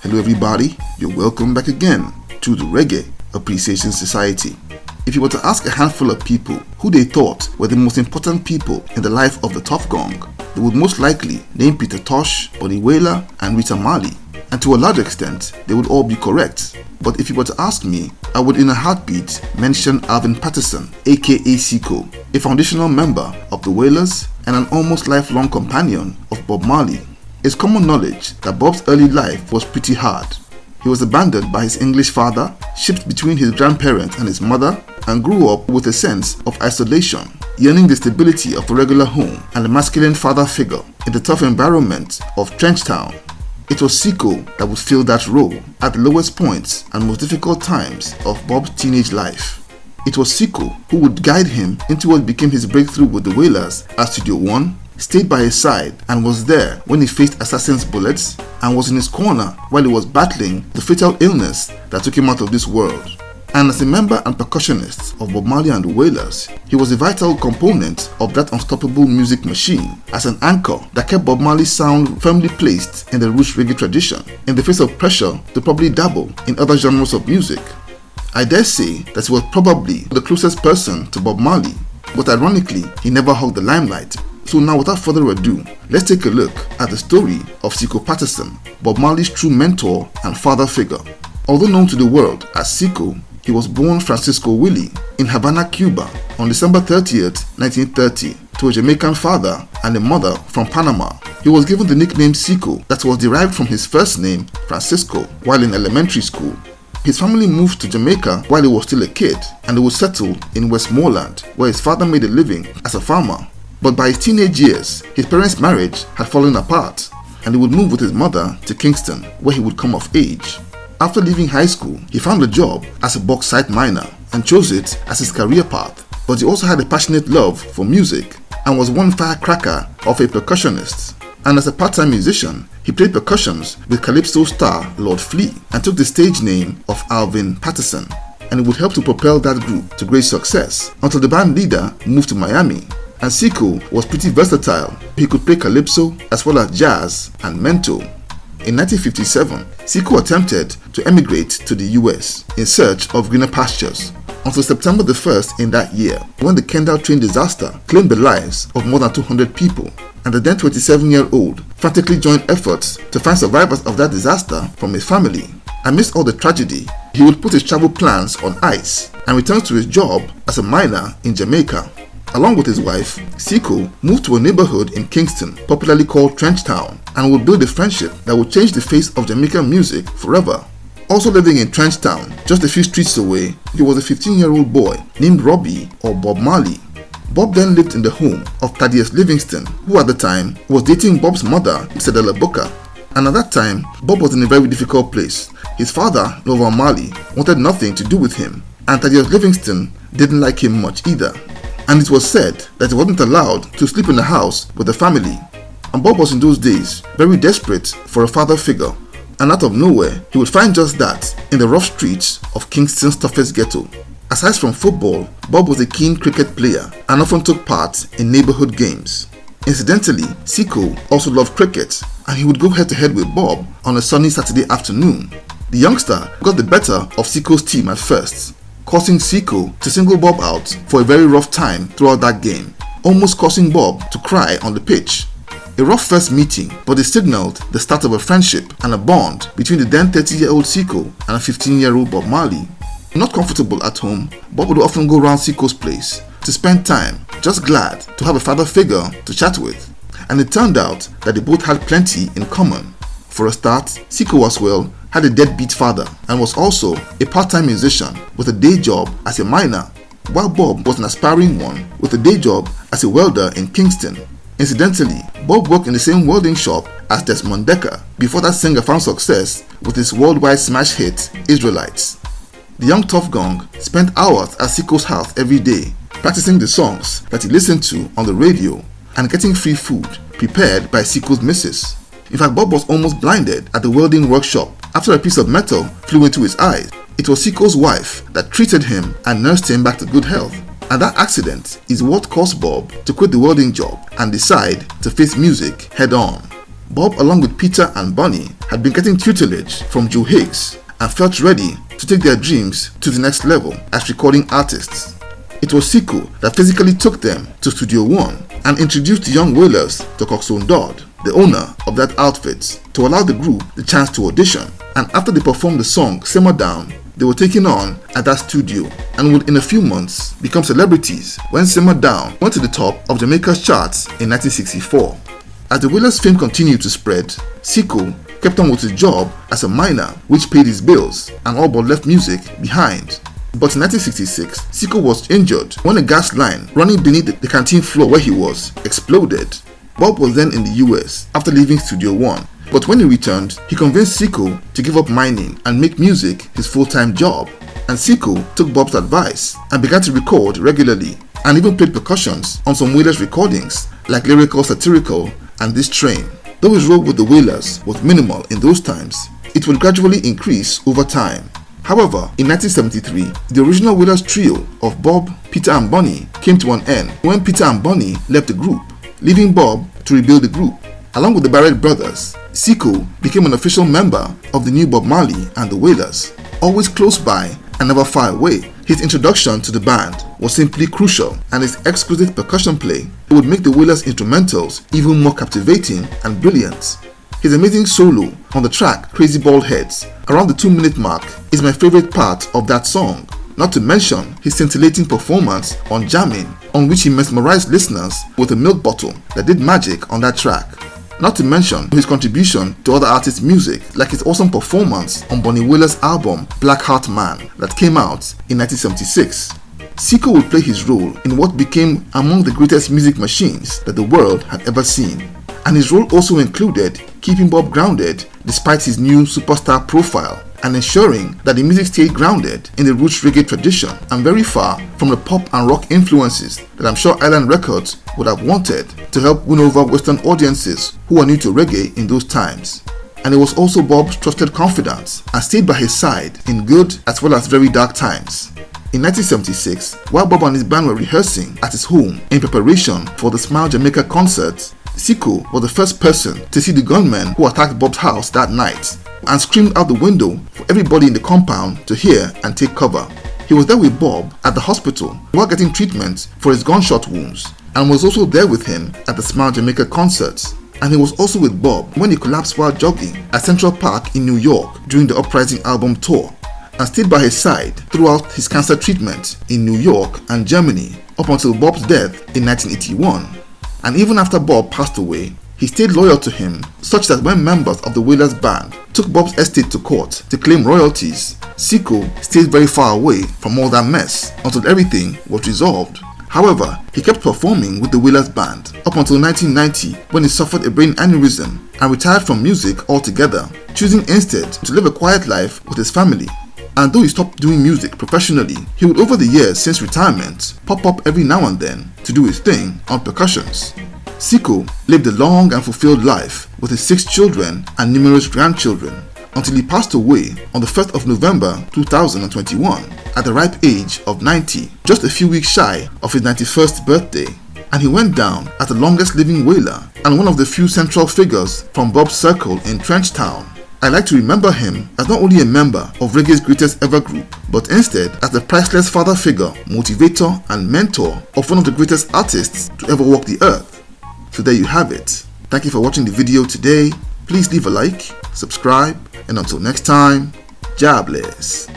Hello everybody, you're welcome back again to the Reggae Appreciation Society. If you were to ask a handful of people who they thought were the most important people in the life of the Tuff Gong, they would most likely name Peter Tosh, Bunny Wailer and Rita Marley, and to a large extent they would all be correct. But if you were to ask me, I would in a heartbeat mention Alvin Patterson, aka Seeco, a foundational member of the Wailers and an almost lifelong companion of Bob Marley. It's common knowledge that Bob's early life was pretty hard. He was abandoned by his English father, shipped between his grandparents and his mother, and grew up with a sense of isolation, yearning the stability of a regular home and a masculine father figure in the tough environment of Trenchtown. It was Seeco that would fill that role at the lowest points and most difficult times of Bob's teenage life. It was Seeco who would guide him into what became his breakthrough with the Wailers at Studio One, stayed by his side and was there when he faced assassins' bullets, and was in his corner while he was battling the fatal illness that took him out of this world. And as a member and percussionist of Bob Marley and the Wailers, he was a vital component of that unstoppable music machine as an anchor that kept Bob Marley's sound firmly placed in the roots reggae tradition in the face of pressure to probably dabble in other genres of music. I dare say that he was probably the closest person to Bob Marley, but ironically he never hugged the limelight. So now without further ado, let's take a look at the story of Seeco Patterson, Bob Marley's true mentor and father figure. Although known to the world as Seeco, he was born Francisco Willie in Havana, Cuba on December 30th, 1930 to a Jamaican father and a mother from Panama. He was given the nickname Seeco that was derived from his first name, Francisco, while in elementary school. His family moved to Jamaica while he was still a kid, and he would settle in Westmoreland, where his father made a living as a farmer. But by his teenage years, his parents' marriage had fallen apart, and he would move with his mother to Kingston, where he would come of age. After leaving high school, he found a job as a bauxite miner and chose it as his career path. But he also had a passionate love for music and was one firecracker of a percussionist. And as a part-time musician, he played percussions with Calypso star Lord Flea and took the stage name of Alvin Patterson. And it would help to propel that group to great success until the band leader moved to Miami. And Seeco was pretty versatile. He could play calypso as well as jazz and mento. In 1957, Seeco attempted to emigrate to the US in search of greener pastures until September the 1st in that year, when the Kendall train disaster claimed the lives of more than 200 people, and the then 27-year-old frantically joined efforts to find survivors of that disaster from his family. Amidst all the tragedy, he would put his travel plans on ice and return to his job as a miner in Jamaica. Along with his wife, Seeco moved to a neighborhood in Kingston, popularly called Trenchtown, and would build a friendship that would change the face of Jamaican music forever. Also living in Trenchtown, just a few streets away, he was a 15-year-old boy named Robbie or Bob Marley. Bob then lived in the home of Thaddeus Livingston, who at the time was dating Bob's mother, Isadella Booker. And at that time, Bob was in a very difficult place. His father, Norval Marley, wanted nothing to do with him, and Thaddeus Livingston didn't like him much either. And it was said that he wasn't allowed to sleep in the house with the family. And Bob was in those days very desperate for a father figure, and out of nowhere he would find just that in the rough streets of Kingston's toughest ghetto. Aside from football, Bob was a keen cricket player and often took part in neighborhood games. Incidentally, Seeco also loved cricket, and he would go head to head with Bob on a sunny Saturday afternoon. The youngster got the better of Seeco's team at first, causing Seeco to single Bob out for a very rough time throughout that game, almost causing Bob to cry on the pitch. A rough first meeting, but it signaled the start of a friendship and a bond between the then 30-year-old Seeco and a 15-year-old Bob Marley. Not comfortable at home, Bob would often go around Seeco's place to spend time, just glad to have a father figure to chat with. And it turned out that they both had plenty in common. For a start, Seeco as well had a deadbeat father and was also a part-time musician with a day job as a miner, while Bob was an aspiring one with a day job as a welder in Kingston. Incidentally, Bob worked in the same welding shop as Desmond Dekker before that singer found success with his worldwide smash hit, Israelites. The young Tuff Gong spent hours at Seeco's house every day, practicing the songs that he listened to on the radio and getting free food prepared by Seeco's missus. In fact, Bob was almost blinded at the welding workshop after a piece of metal flew into his eyes. It was Seeco's wife that treated him and nursed him back to good health. And that accident is what caused Bob to quit the welding job and decide to face music head on. Bob, along with Peter and Bunny, had been getting tutelage from Joe Higgs and felt ready to take their dreams to the next level as recording artists. It was Seeco that physically took them to Studio One and introduced the young Wailers to Coxsone Dodd, the owner of that outfit, to allow the group the chance to audition. And after they performed the song Simmer Down, they were taken on at that studio and would in a few months become celebrities when Simmer Down went to the top of Jamaica's charts in 1964. As the Wailers' fame continued to spread, Seeco kept on with his job as a miner, which paid his bills and all but left music behind. But in 1966, Seeco was injured when a gas line running beneath the canteen floor where he was exploded. Bob was then in the US after leaving Studio One, but when he returned, he convinced Seeco to give up mining and make music his full-time job. And Seeco took Bob's advice and began to record regularly and even played percussions on some Wailers recordings like Lyrical Satirical and This Train. Though his role with the Wailers was minimal in those times, it would gradually increase over time. However, in 1973, the original Wailers trio of Bob, Peter and Bunny came to an end when Peter and Bunny left the group, leaving Bob to rebuild the group. Along with the Barrett brothers, Seeco became an official member of the new Bob Marley and the Wailers. Always close by and never far away, his introduction to the band was simply crucial, and his exquisite percussion play would make the Wailers' instrumentals even more captivating and brilliant. His amazing solo on the track Crazy Bald Heads, around the 2-minute mark, is my favorite part of that song, not to mention his scintillating performance on Jamming, on which he mesmerized listeners with a milk bottle that did magic on that track. Not to mention his contribution to other artists' music, like his awesome performance on Bunny Wailer's album Black Heart Man that came out in 1976. Seeco would play his role in what became among the greatest music machines that the world had ever seen. And his role also included keeping Bob grounded despite his new superstar profile, and ensuring that the music stayed grounded in the roots reggae tradition and very far from the pop and rock influences that I'm sure Island Records would have wanted to help win over Western audiences who are new to reggae in those times. And he was also Bob's trusted confidant and stayed by his side in good as well as very dark times. In 1976, while Bob and his band were rehearsing at his home in preparation for the Smile Jamaica concert, Seeco was the first person to see the gunmen who attacked Bob's house that night and screamed out the window for everybody in the compound to hear and take cover. He was there with Bob at the hospital while getting treatment for his gunshot wounds, and was also there with him at the Smile Jamaica concert. And he was also with Bob when he collapsed while jogging at Central Park in New York during the Uprising album tour, and stayed by his side throughout his cancer treatment in New York and Germany up until Bob's death in 1981. And even after Bob passed away, he stayed loyal to him, such that when members of the Wailers band took Bob's estate to court to claim royalties, Seeco stayed very far away from all that mess until everything was resolved. However, he kept performing with the Wailers band up until 1990 when he suffered a brain aneurysm and retired from music altogether, choosing instead to live a quiet life with his family. And though he stopped doing music professionally, he would over the years since retirement pop up every now and then to do his thing on percussions. Seeco lived a long and fulfilled life with his 6 children and numerous grandchildren until he passed away on the 1st of November 2021 at the ripe age of 90, just a few weeks shy of his 91st birthday. And he went down as the longest living Wailer and one of the few central figures from Bob's circle in Trenchtown. I like to remember him as not only a member of reggae's greatest ever group, but instead as the priceless father figure, motivator and mentor of one of the greatest artists to ever walk the earth. So there you have it. Thank you for watching the video today. Please leave a like, subscribe, and until next time, Jah bless.